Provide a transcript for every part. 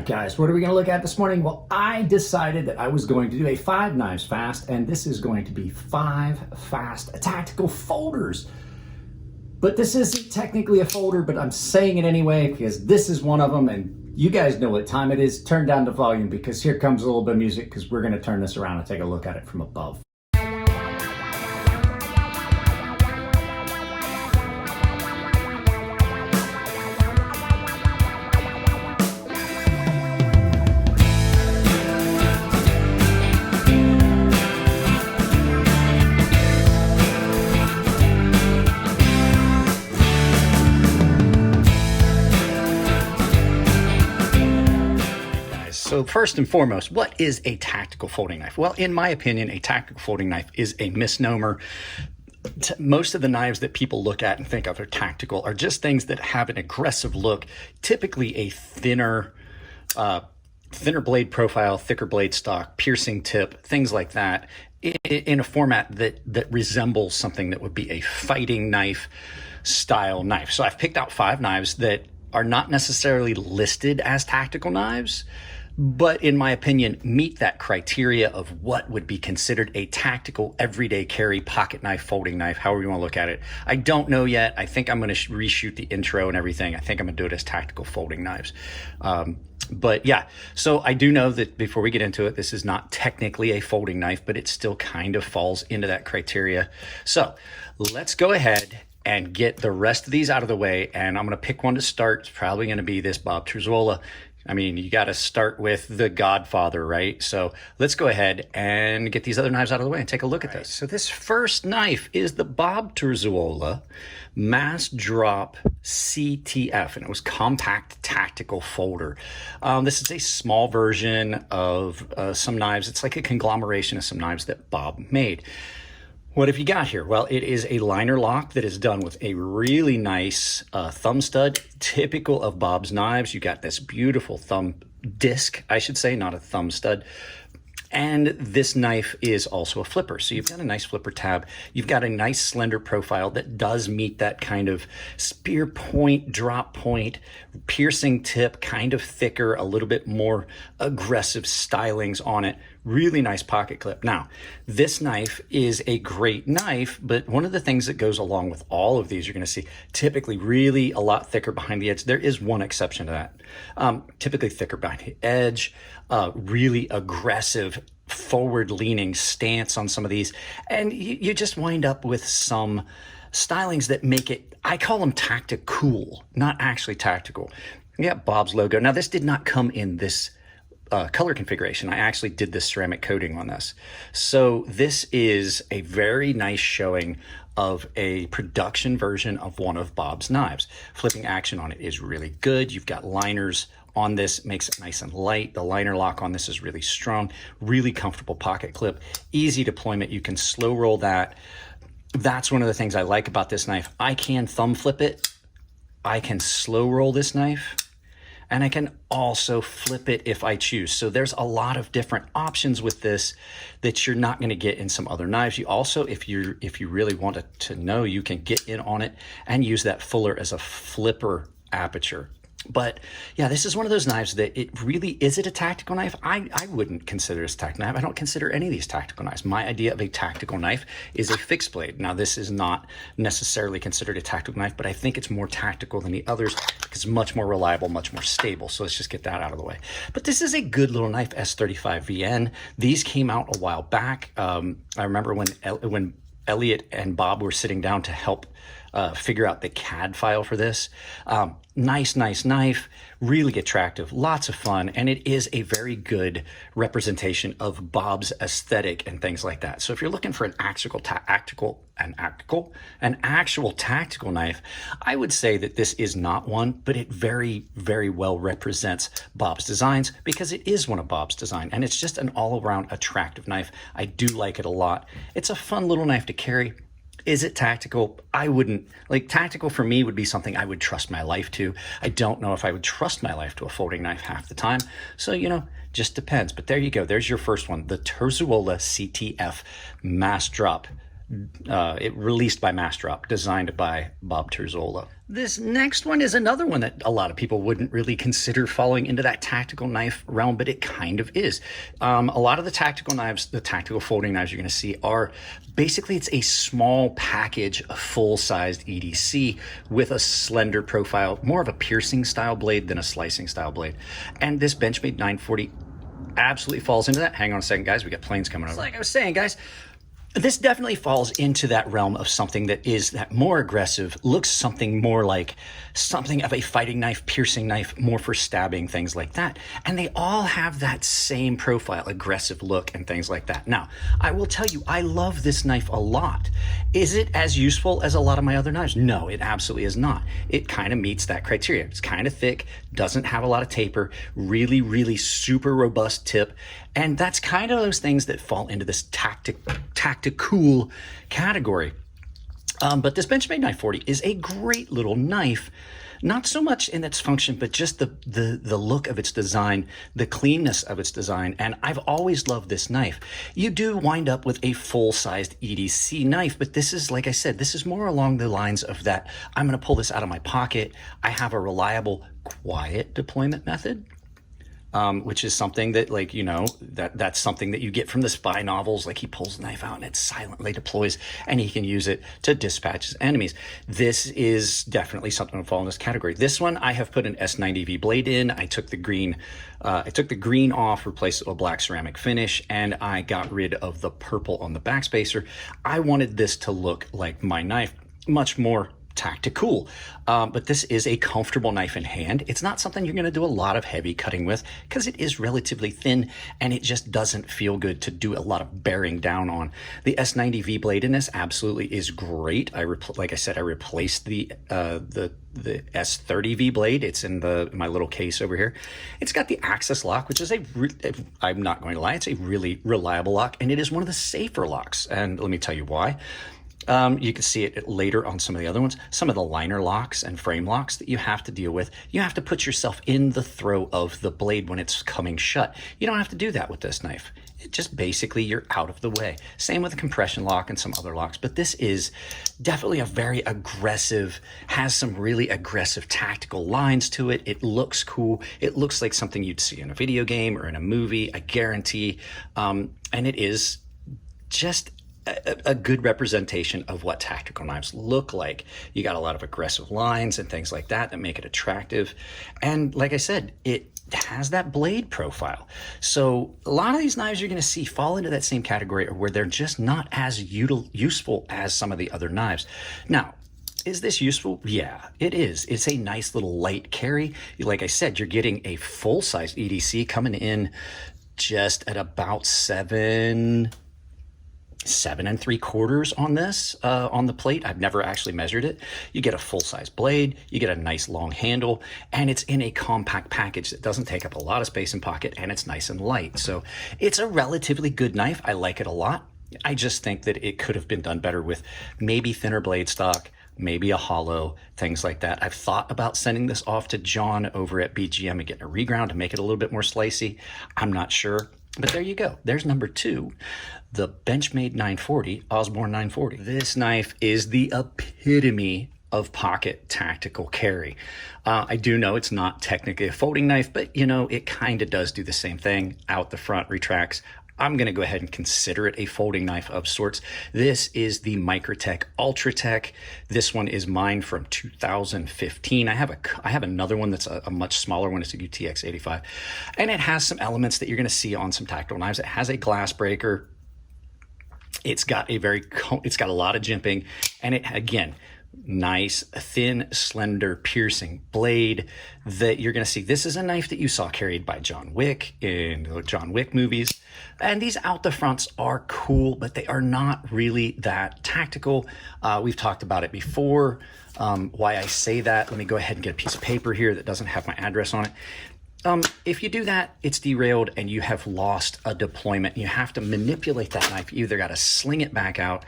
Guys, what are we going to look at this morning? Well, I decided that I was going to do a 5 knives fast, and this is going to be 5 fast tactical folders. But this isn't technically a folder, but I'm saying it anyway because this is one of them, and you guys know what time it is. Turn down the volume because here comes a little bit of music because we're going to turn this around and take a look at it from above. So first and foremost, what is a tactical folding knife? Well, in my opinion, a tactical folding knife is a misnomer. Most of the knives that people look at and think of are tactical are just things that have an aggressive look, typically a thinner blade profile, thicker blade stock, piercing tip, things like that, in a format that resembles something that would be a fighting knife style knife. So I've picked out 5 knives that are not necessarily listed as tactical knives, but in my opinion, meet that criteria of what would be considered a tactical everyday carry pocket knife, folding knife, however you want to look at it. I don't know yet. I think I'm going to reshoot the intro and everything. I think I'm going to do it as tactical folding knives. But yeah, so I do know that before we get into it, this is not technically a folding knife, but it still kind of falls into that criteria. So let's go ahead and get the rest of these out of the way. And I'm going to pick one to start. It's probably going to be this Bob Terzuola. I mean, you got to start with the Godfather, right? So let's go ahead and get these other knives out of the way and take a look at this. So this first knife is the Bob Terzuola Massdrop CTF, and it was compact tactical folder. This is a small version of some knives. It's like a conglomeration of some knives that Bob made. What have you got here? Well, it is a liner lock that is done with a really nice thumb stud, typical of Bob's knives. You got this beautiful thumb disc, I should say, not a thumb stud. And this knife is also a flipper. So you've got a nice flipper tab. You've got a nice slender profile that does meet that kind of spear point, drop point, piercing tip, kind of thicker, a little bit more aggressive stylings on it. Really nice pocket clip. Now, this knife is a great knife, but one of the things that goes along with all of these, you're going to see typically really a lot thicker behind the edge. There is one exception to that. Typically thicker behind the edge, really aggressive forward-leaning stance on some of these, and you just wind up with some stylings that make it, I call them tactical, not actually tactical. Yeah, Bob's logo. Now, this did not come in this color configuration. I actually did this ceramic coating on this. So this is a very nice showing of a production version of one of Bob's knives. Flipping action on it is really good. You've got liners on this, makes it nice and light. The liner lock on this is really strong, really comfortable pocket clip, easy deployment. You can slow roll that. That's one of the things I like about this knife. I can thumb flip it. I can slow roll this knife, and I can also flip it if I choose. So there's a lot of different options with this that you're not going to get in some other knives. You also, if you really want to know, you can get in on it and use that fuller as a flipper aperture. But yeah, this is one of those knives that it really, is it a tactical knife? I wouldn't consider it a tactical knife. I don't consider any of these tactical knives. My idea of a tactical knife is a fixed blade. Now, this is not necessarily considered a tactical knife, but I think it's more tactical than the others because it's much more reliable, much more stable. So let's just get that out of the way. But this is a good little knife, S35VN. These came out a while back. I remember when Elliot and Bob were sitting down to help figure out the CAD file for this. Nice knife, really attractive, lots of fun, and it is a very good representation of Bob's aesthetic and things like that. So if you're looking for an actual tactical knife, I would say that this is not one, but it very, very well represents Bob's designs because it is one of Bob's design, and it's just an all-around attractive knife. I do like it a lot. It's a fun little knife to carry. Is it tactical? I wouldn't. Like, tactical for me would be something I would trust my life to. I don't know if I would trust my life to a folding knife half the time. So, you know, just depends. But there you go. There's your first one, the Terzuola CTF Massdrop released by Massdrop, designed by Bob Terzuola. This next one is another one that a lot of people wouldn't really consider falling into that tactical knife realm, but it kind of is. A lot of the tactical knives, the tactical folding knives you're going to see are basically, it's a small package of full-sized EDC with a slender profile, more of a piercing style blade than a slicing style blade. And this Benchmade 940 absolutely falls into that. Hang on a second, guys. We got planes coming over. Like I was saying, guys, this definitely falls into that realm of something that is that more aggressive, looks something more like something of a fighting knife, piercing knife, more for stabbing, things like that. And they all have that same profile, aggressive look and things like that. Now, I will tell you, I love this knife a lot. Is it as useful as a lot of my other knives? No, it absolutely is not. It kind of meets that criteria. It's kind of thick, doesn't have a lot of taper, really, really super robust tip. And that's kind of those things that fall into this tactical category. But this Benchmade 940 is a great little knife, not so much in its function, but just the look of its design, the cleanness of its design. And I've always loved this knife. You do wind up with a full-sized EDC knife, but this is, like I said, this is more along the lines of that. I'm going to pull this out of my pocket. I have a reliable, quiet deployment method. Which is something that, like, you know, that's something that you get from the spy novels. Like, he pulls the knife out and it silently deploys and he can use it to dispatch his enemies. This is definitely something to fall in this category. This one, I have put an S90V blade in. I took the green off, replaced it with a black ceramic finish, and I got rid of the purple on the backspacer. I wanted this to look like my knife, much more tactical, but this is a comfortable knife in hand. It's not something you're going to do a lot of heavy cutting with because it is relatively thin and it just doesn't feel good to do a lot of bearing down on. The S90V blade in this absolutely is great. Like I said, I replaced the S30V blade. It's in my little case over here. It's got the access lock, which is I'm not going to lie, it's a really reliable lock, and it is one of the safer locks. And let me tell you why. You can see it later on some of the other ones. Some of the liner locks and frame locks that you have to deal with, you have to put yourself in the throw of the blade when it's coming shut. You don't have to do that with this knife. It just basically, you're out of the way. Same with the compression lock and some other locks, but this is definitely a very aggressive, has some really aggressive tactical lines to it. It looks cool. It looks like something you'd see in a video game or in a movie, I guarantee. And it is just a good representation of what tactical knives look like. You got a lot of aggressive lines and things like that make it attractive. And like I said, it has that blade profile. So a lot of these knives you're going to see fall into that same category where they're just not as useful as some of the other knives. Now, is this useful? Yeah, it is. It's a nice little light carry. Like I said, you're getting a full-size EDC coming in just at about 7 3/4 on this, on the plate. I've never actually measured it. You get a full-size blade, you get a nice long handle, and it's in a compact package that doesn't take up a lot of space in pocket, and it's nice and light. So it's a relatively good knife. I like it a lot. I just think that it could have been done better with maybe thinner blade stock, maybe a hollow, things like that. I've thought about sending this off to John over at BGM and getting a reground to make it a little bit more slicey. I'm not sure. But there you go. There's number 2, the Benchmade 940, Osborne 940. This knife is the epitome of pocket tactical carry. I do know it's not technically a folding knife, but you know, it kind of does do the same thing. Out the front, retracts. I'm going to go ahead and consider it a folding knife of sorts. This is the Microtech Ultratech. This one is mine from 2015. I have another one that's a much smaller one. It's a UTX 85. And it has some elements that you're going to see on some tactical knives. It has a glass breaker. It's got a lot of jimping. And it, again, nice, thin, slender, piercing blade that you're going to see. This is a knife that you saw carried by John Wick in the John Wick movies. And these out the fronts are cool, but they are not really that tactical. We've talked about it before. Why I say that, let me go ahead and get a piece of paper here that doesn't have my address on it. If you do that, it's derailed and you have lost a deployment. You have to manipulate that knife. You either got to sling it back out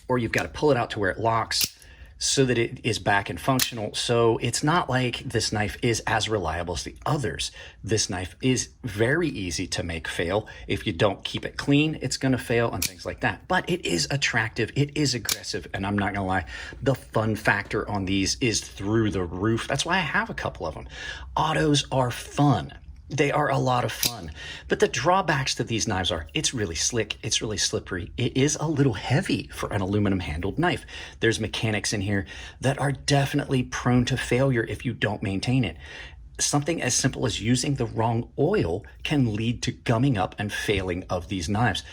or you've got to pull it out to where it locks. so that it is back and functional. So it's not like this knife is as reliable as the others. This knife is very easy to make fail. If you don't keep it clean, it's going to fail and things like that. But it is attractive, it is aggressive, and I'm not going to lie, the fun factor on these is through the roof. That's why I have a couple of them. Autos are fun. They are a lot of fun. But the drawbacks to these knives are it's really slick, it's really slippery. It is a little heavy for an aluminum handled knife. There's mechanics in here that are definitely prone to failure if you don't maintain it. Something as simple as using the wrong oil can lead to gumming up and failing of these knives.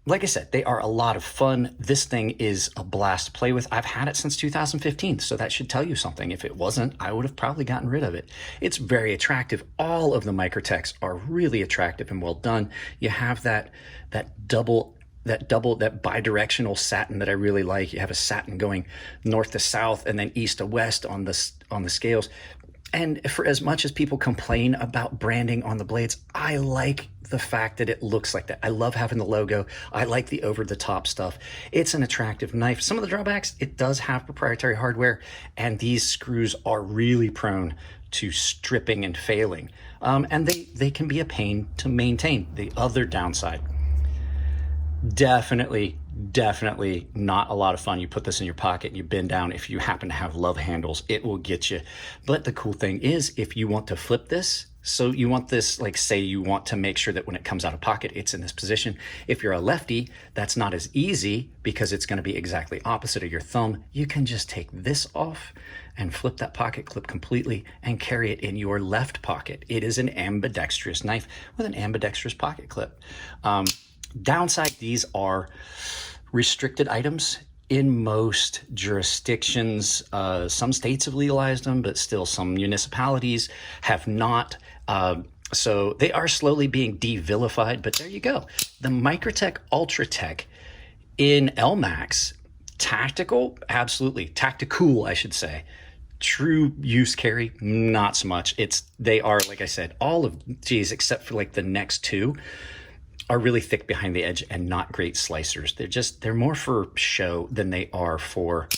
Like I said, they are a lot of fun. This thing is a blast to play with. I've had it since 2015, so that should tell you something. If it wasn't, I would have probably gotten rid of it. It's very attractive. All of the Microtechs are really attractive and well done. You have that bidirectional satin that I really like. You have a satin going north to south and then east to west on the scales. And for as much as people complain about branding on the blades, I like the fact that it looks like that. I love having the logo. I like the over-the-top stuff. It's an attractive knife. Some of the drawbacks, it does have proprietary hardware, and these screws are really prone to stripping and failing. And they can be a pain to maintain. The other downside, definitely not a lot of fun. You put this in your pocket and you bend down. If you happen to have love handles, it will get you. But the cool thing is, if you want to flip this, so you want this, like say you want to make sure that when it comes out of pocket, it's in this position. If you're a lefty, that's not as easy because it's going to be exactly opposite of your thumb. You can just take this off and flip that pocket clip completely and carry it in your left pocket. It is an ambidextrous knife with an ambidextrous pocket clip. Downside, these are restricted items in most jurisdictions. Some states have legalized them, but still some municipalities have not. So they are slowly being de-vilified, but there you go. The Microtech Ultratech in LMAX, tactical, absolutely. Tactical, I should say. True use carry, not so much. They are, like I said, all of these except for like the next two are really thick behind the edge and not great slicers. They're more for show than they are for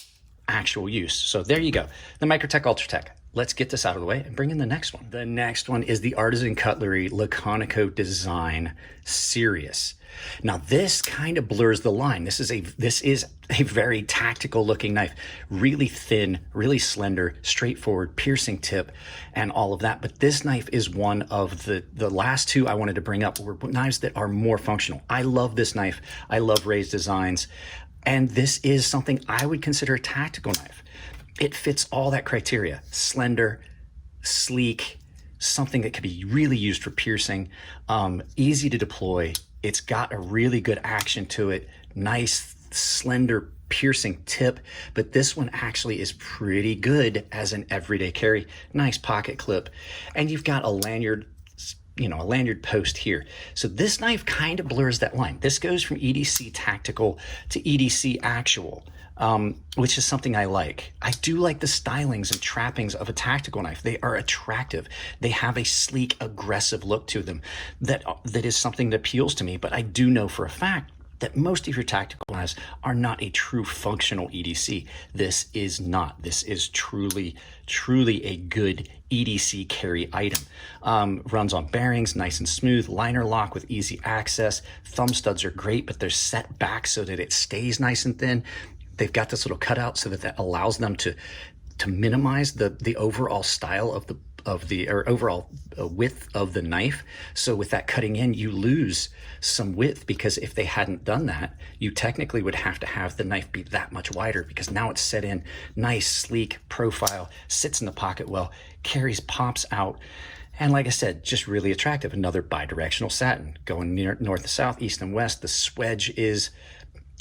actual use. So there you go. The Microtech Ultratech. Let's get this out of the way and bring in the next one. The next one is the Artisan Cutlery Laconico Design Sirius. Now this kind of blurs the line. This is a very tactical looking knife, really thin, really slender, straightforward, piercing tip and all of that. But this knife is one of the last two I wanted to bring up were knives that are more functional. I love this knife. I love raised designs. And this is something I would consider a tactical knife. It fits all that criteria: slender, sleek, something that could be really used for piercing, easy to deploy. It's got a really good action to it, nice, slender, piercing tip, but this one actually is pretty good as an everyday carry. Nice pocket clip, and you've got a lanyard, a lanyard post here. So this knife kind of blurs that line. This goes from EDC tactical to EDC actual, which is something I like. I do like the stylings and trappings of a tactical knife. They are attractive. They have a sleek, aggressive look to them that is something that appeals to me. But I do know for a fact that most of your tactical knives are not a true functional EDC. This is not. This is truly a good EDC carry item. Runs on bearings, nice and smooth, liner lock with easy access. Thumb studs are great, but they're set back so that it stays nice and thin. They've got this little cutout so that allows them to minimize the overall style of the overall width of the knife. So with that cutting in, you lose some width, because if they hadn't done that, you technically would have to have the knife be that much wider, because now it's set in nice, sleek profile, sits in the pocket well, carries, pops out. And like I said, just really attractive. Another bidirectional satin going north to south, east and west. The swedge is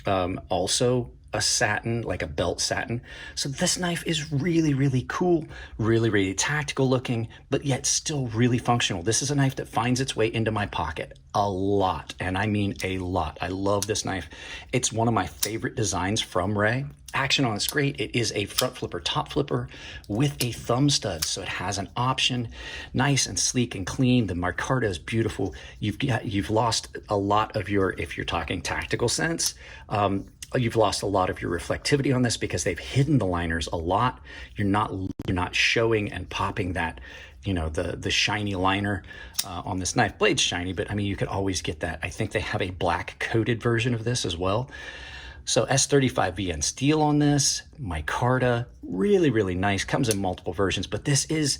also a satin, like a belt satin. So this knife is really cool, really tactical looking, but yet still really functional. This is a knife that finds its way into my pocket a lot, and I mean a lot. I love this knife. It's one of my favorite designs from Ray. Action on it's great. It is a front flipper, top flipper with a thumb stud, so it has an option. Nice and sleek and clean. The micarta is beautiful. You've lost a lot of your, if you're talking tactical sense, You've lost a lot of your reflectivity on this because they've hidden the liners a lot. You're not showing and popping that, you know, the shiny liner on this knife. Blade's shiny, but I mean, you could always get that. I think they have a black coated version of this as well. So S35VN steel on this, micarta, really, really nice. Comes in multiple versions, but this is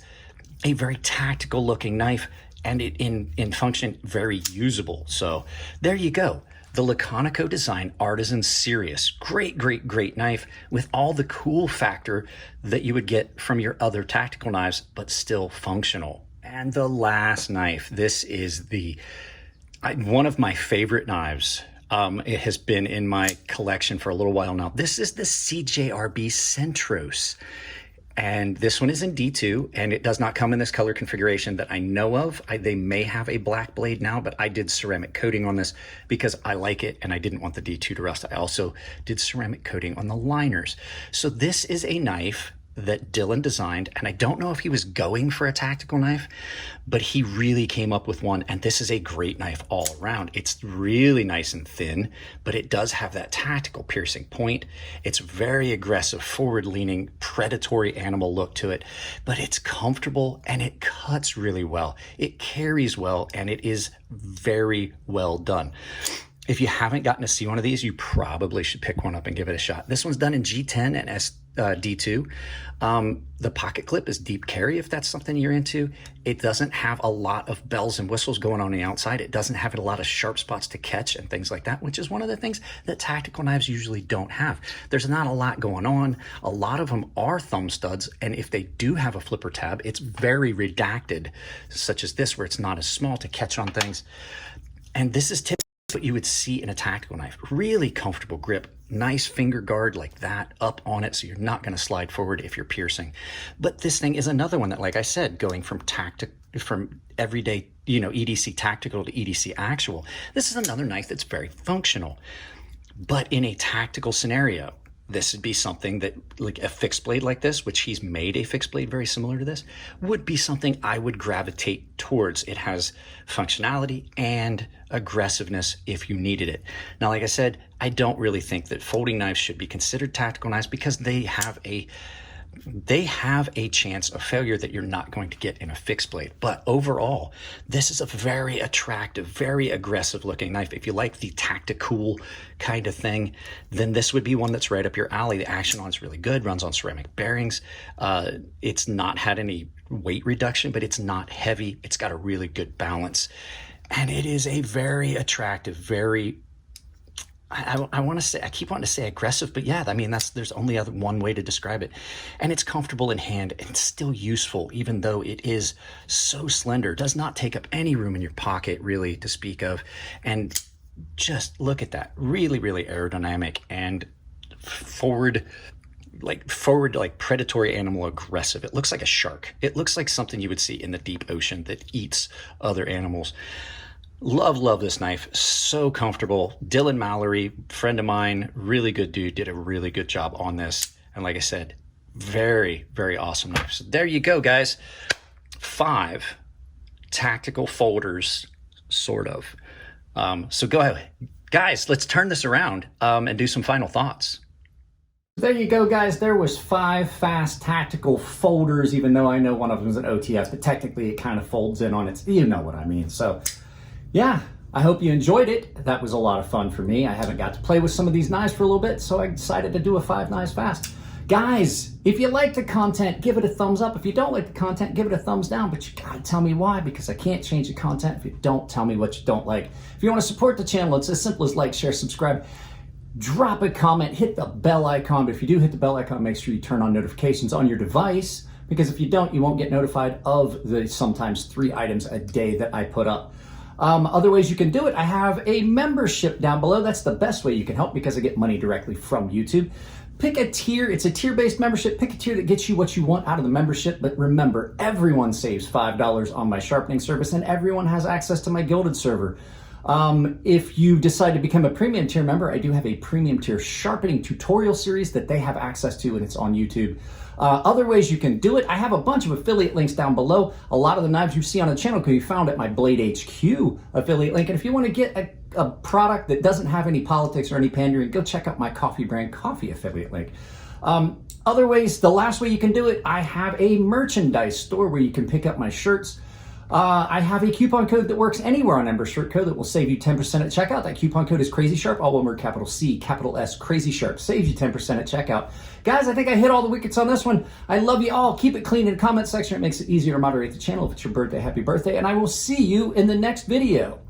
a very tactical looking knife, and it in function very usable. So there you go. The Laconico design Artisan Sirius. Great, great, great knife with all the cool factor that you would get from your other tactical knives, but still functional. And the last knife, this is one of my favorite knives. It has been in my collection for a little while now. This is the CJRB Centros. And this one is in D2, and it does not come in this color configuration that I know of. They may have a black blade now, but I did ceramic coating on this because I like it and I didn't want the D2 to rust. I also did ceramic coating on the liners. So this is a knife that Dylan designed, and I don't know if he was going for a tactical knife, but he really came up with one, and this is a great knife all around. It's really nice and thin, but it does have that tactical piercing point. It's very aggressive, forward-leaning, predatory animal look to it, but it's comfortable and it cuts really well. It carries well, and it is very well done. If you haven't gotten to see one of these, you probably should pick one up and give it a shot. This one's done in G10 and D2. The pocket clip is deep carry if that's something you're into. It doesn't have a lot of bells and whistles going on the outside. It doesn't have a lot of sharp spots to catch and things like that, which is one of the things that tactical knives usually don't have. There's not a lot going on. A lot of them are thumb studs, and if they do have a flipper tab, it's very redacted, such as this, where it's not as small to catch on things. And this is typically what you would see in a tactical knife. Really comfortable grip, nice finger guard like that up on it, so you're not going to slide forward if you're piercing. But this thing is another one that, like I said, going from everyday, you know, EDC tactical to EDC actual. This is another knife that's very functional, but in a tactical scenario. This would be something that, like a fixed blade like this, which he's made a fixed blade very similar to this, would be something I would gravitate towards. It has functionality and aggressiveness if you needed it. Now, like I said, I don't really think that folding knives should be considered tactical knives because they have a chance of failure that you're not going to get in a fixed blade. But overall, this is a very attractive, very aggressive looking knife. If you like the tactical kind of thing, then this would be one that's right up your alley. The action on is really good, runs on ceramic bearings. It's not had any weight reduction, but it's not heavy. It's got a really good balance. And it is a very attractive, very I want to say, I keep wanting to say aggressive, but yeah, I mean, there's only one way to describe it. And it's comfortable in hand and still useful, even though it is so slender. It does not take up any room in your pocket, really, to speak of. And just look at that. Really, really aerodynamic and forward, like predatory animal aggressive. It looks like a shark. It looks like something you would see in the deep ocean that eats other animals. Love this knife. So comfortable. Dylan Mallory, friend of mine, really good dude, did a really good job on this. And like I said, very, very awesome knife. So there you go, guys. 5 tactical folders, sort of. So go ahead. Guys, let's turn this around and do some final thoughts. There you go, guys. There was 5 fast tactical folders, even though I know one of them is an OTS, but technically it kind of folds in on its, you know what I mean. So yeah, I hope you enjoyed it. That was a lot of fun for me. I haven't got to play with some of these knives for a little bit, so I decided to do a 5 knives fast. Guys, if you like the content, give it a thumbs up. If you don't like the content, give it a thumbs down, but you gotta tell me why, because I can't change the content if you don't tell me what you don't like. If you want to support the channel, it's as simple as like, share, subscribe, drop a comment, hit the bell icon. But if you do hit the bell icon, make sure you turn on notifications on your device, because if you don't, you won't get notified of the sometimes 3 items a day that I put up. Other ways you can do it, I have a membership down below. That's the best way you can help because I get money directly from YouTube. Pick a tier. It's a tier-based membership. Pick a tier that gets you what you want out of the membership. But remember, everyone saves $5 on my sharpening service, and everyone has access to my gilded server. If you decide to become a premium tier member, I do have a premium tier sharpening tutorial series that they have access to, and it's on YouTube. Other ways you can do it, I have a bunch of affiliate links down below. A lot of the knives you see on the channel can be found at my Blade HQ affiliate link. And if you want to get a product that doesn't have any politics or any pandering, go check out my coffee brand coffee affiliate link. Other ways, the last way you can do it, I have a merchandise store where you can pick up my shirts. I have a coupon code that works anywhere on Ember Shirt Code that will save you 10% at checkout. That coupon code is CrazySharp, all one word, capital C, capital S, CrazySharp. Saves you 10% at checkout. Guys, I think I hit all the wickets on this one. I love you all. Keep it clean in the comment section. It makes it easier to moderate the channel. If it's your birthday, happy birthday. And I will see you in the next video.